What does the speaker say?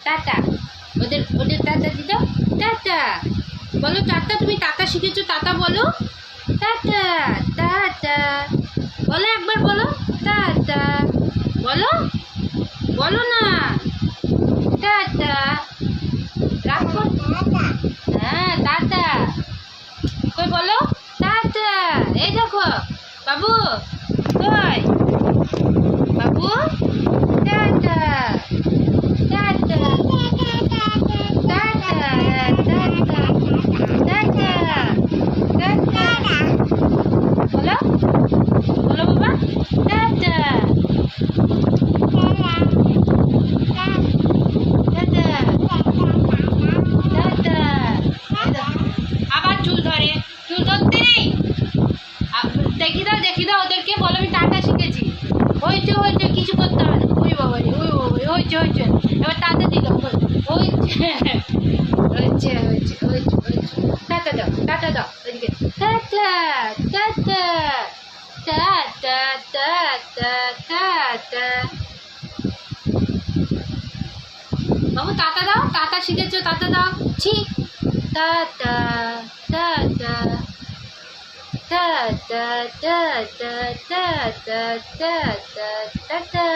Tata. ওদের ওদের tata দিত। টাটা বলো, টাটা। তুমি টাটা শিখেছো, টাটা বলো। টাটা টাটা বলো, একবার বলো। টাটা বলো, বলো না। টাটা রাখো। হ্যাঁ টাটা, কই বলো। টাটা। এই দেখো বাবু, কই বাবু। Tata tata tata tata tata tata বলো, বলো বাবা। Tata tata tata. আবার চুল ধরে, চুল ধরতে নেই। দেখি দাও ওদেরকে, বলো আমি টাটা শিখেছি। হয়েছে হয়েছে, কিছু করতে হবে না। ওই বাবা রে, ওই বাবা রে, হয়েছে হয়েছে। এবার টাটা দিল, হয়েছে হয়েছে হয়েছে হয়েছে হয়েছে। টাটা দাও, টাটা দাও ওইদিকে। Tata tata tata tata tata. বাবু টাটা দাও, টাটা শিখেছো, টাটা দাও। ছি। Tata tata tata tata tata tata tata.